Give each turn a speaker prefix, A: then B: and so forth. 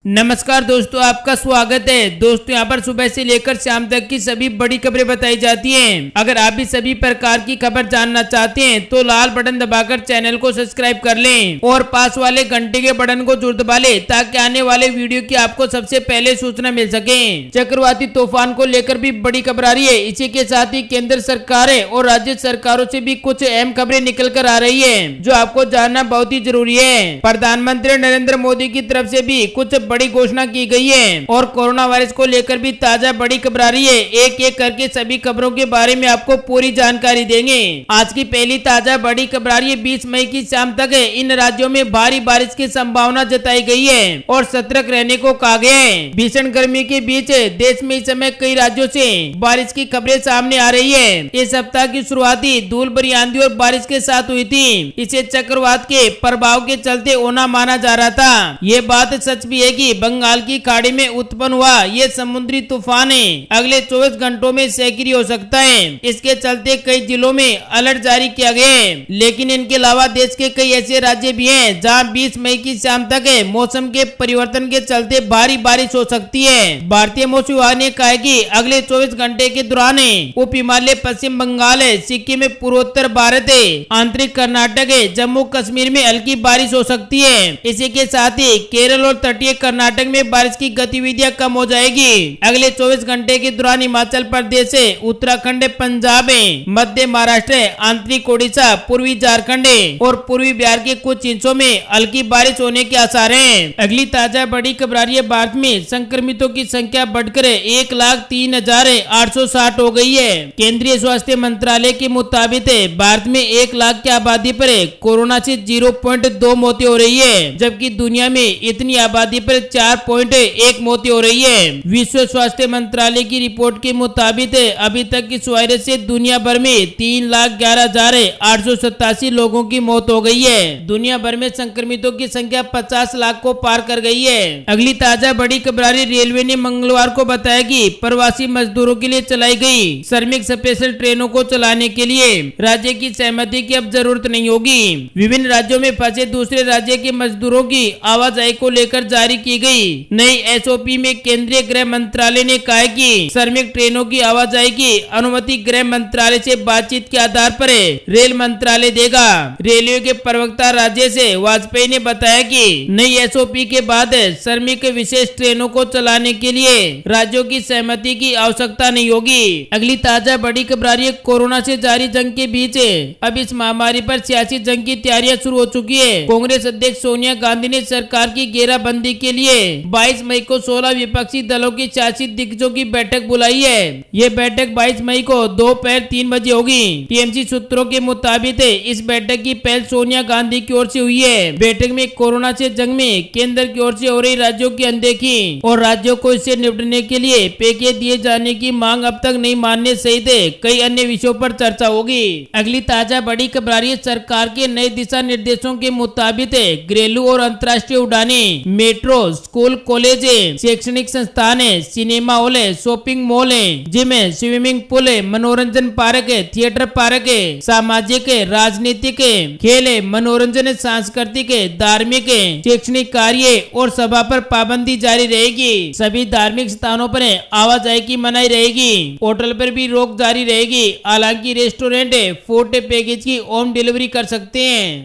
A: नमस्कार दोस्तों, आपका स्वागत है। दोस्तों यहाँ पर सुबह से लेकर शाम तक की सभी बड़ी खबरें बताई जाती हैं। अगर आप भी सभी प्रकार की खबर जानना चाहते हैं तो लाल बटन दबाकर चैनल को सब्सक्राइब कर लें और पास वाले घंटे के बटन को जरूर दबा लें ताकि आने वाले वीडियो की आपको सबसे पहले सूचना मिल सके। चक्रवाती तूफान को लेकर भी बड़ी खबर आ रही है। इसी के साथ ही केंद्र सरकारें और राज्य सरकारों से भी कुछ अहम खबरें निकल कर आ रही है जो आपको जानना बहुत ही जरूरी है। प्रधानमंत्री नरेंद्र मोदी की तरफ से भी कुछ बड़ी घोषणा की गई है और कोरोना वायरस को लेकर भी ताजा बड़ी खबर आ रही है। एक एक करके सभी खबरों के बारे में आपको पूरी जानकारी देंगे। आज की पहली ताजा बड़ी खबर आ रही है 20 मई की शाम तक है। इन राज्यों में भारी बारिश की संभावना जताई गई है और सतर्क रहने को कहा गया है। भीषण गर्मी के बीच देश में इस समय कई राज्यों से बारिश की खबरें सामने आ रही है। इस सप्ताह की शुरुआती धूल भरी आंधी और बारिश के साथ हुई थी। इसे चक्रवात के प्रभाव के चलते होना माना जा रहा था। ये बात सच भी है कि बंगाल की खाड़ी में उत्पन्न हुआ ये समुद्री तूफान अगले 24 घंटों में सक्रिय हो सकता है। इसके चलते कई जिलों में अलर्ट जारी किया गया है। लेकिन इनके अलावा देश के कई ऐसे राज्य भी हैं जहां 20 मई की शाम तक मौसम के परिवर्तन के चलते भारी बारिश हो सकती है। भारतीय मौसम विभाग ने कहा है कि अगले 24 घंटे के दौरान उप हिमालय, पश्चिम बंगाल, सिक्किम, पूर्वोत्तर भारत, आंतरिक कर्नाटक, जम्मू कश्मीर में हल्की बारिश हो सकती है। इसी के साथ ही केरल और तटीय कर्नाटक में बारिश की गतिविधियां कम हो जाएगी। अगले 24 घंटे के दौरान हिमाचल प्रदेश, उत्तराखंड, पंजाब, मध्य महाराष्ट्र, आंतरिक ओडिशा, पूर्वी झारखंड और पूर्वी बिहार के कुछ हिस्सों में हल्की बारिश होने के आसार हैं। अगली ताजा बड़ी खबर आ रही है। भारत में संक्रमितों की संख्या बढ़कर 1,03,860 हो गई है। केंद्रीय स्वास्थ्य मंत्रालय के मुताबिक भारत में 1 लाख की आबादी पर कोरोना से 0.2 मौतें हो रही है, जबकि दुनिया में इतनी आबादी पर 4.1 मौतें हो रही है। विश्व स्वास्थ्य मंत्रालय की रिपोर्ट के मुताबिक अभी तक इस वायरस से दुनिया भर में 3,11,887 लोगों की मौत हो गई है। दुनिया भर में संक्रमितों की संख्या 50 लाख को पार कर गई है। अगली ताजा बड़ी खबर आ रही, रेलवे ने मंगलवार को बताया कि प्रवासी मजदूरों के लिए चलाई गई श्रमिक स्पेशल ट्रेनों को चलाने के लिए राज्य की सहमति की अब जरूरत नहीं होगी। विभिन्न राज्यों में फंसे दूसरे राज्य के मजदूरों की आवाजाही को लेकर जारी की गई नई एसओपी में केंद्रीय गृह मंत्रालय ने कहा कि श्रमिक ट्रेनों की आवाजाही की अनुमति गृह मंत्रालय से बातचीत के आधार पर रेल मंत्रालय देगा। रेलवे के प्रवक्ता राजेश वाजपेयी ने बताया कि नई एसओपी के बाद श्रमिक विशेष ट्रेनों को चलाने के लिए राज्यों की सहमति की आवश्यकता नहीं होगी। अगली ताजा बड़ी खबर आ रही है, कोरोना से जारी जंग के बीच अब इस महामारी पर सियासी जंग की तैयारियां शुरू हो चुकी है। कांग्रेस अध्यक्ष सोनिया गांधी ने सरकार की घेराबंदी के लिए 22 मई को 16 विपक्षी दलों की सियासी दिग्गजों की बैठक बुलाई है। ये बैठक 22 मई को दोपहर 3 बजे होगी। टीएमसी सूत्रों के मुताबिक इस बैठक की पहल सोनिया गांधी की ओर से हुई है। बैठक में कोरोना से जंग में केंद्र की ओर से हो रही राज्यों की अनदेखी और राज्यों को इससे निपटने के लिए पैकेज दिए जाने की मांग अब तक नहीं मानने सहित कई अन्य विषयों पर चर्चा होगी। अगली ताजा बड़ी खबर आ रही है, सरकार के नए दिशा निर्देशों के मुताबिक घरेलू और अंतर्राष्ट्रीय उड़ानें, मेट्रो, स्कूल, कॉलेज, शैक्षणिक संस्थान, cinema hall, shopping mall, gym, swimming pool, मनोरंजन पार्क, थिएटर पार्क, सामाजिक, राजनीतिक, खेल, मनोरंजन, सांस्कृतिक, धार्मिक, शैक्षणिक कार्य और सभा पर पाबंदी जारी रहेगी। सभी धार्मिक स्थानों पर आवाजाही की मनाही रहेगी। होटल पर भी रोक जारी रहेगी। हालांकि रेस्टोरेंट फूड पैकेज की होम डिलीवरी कर सकते हैं।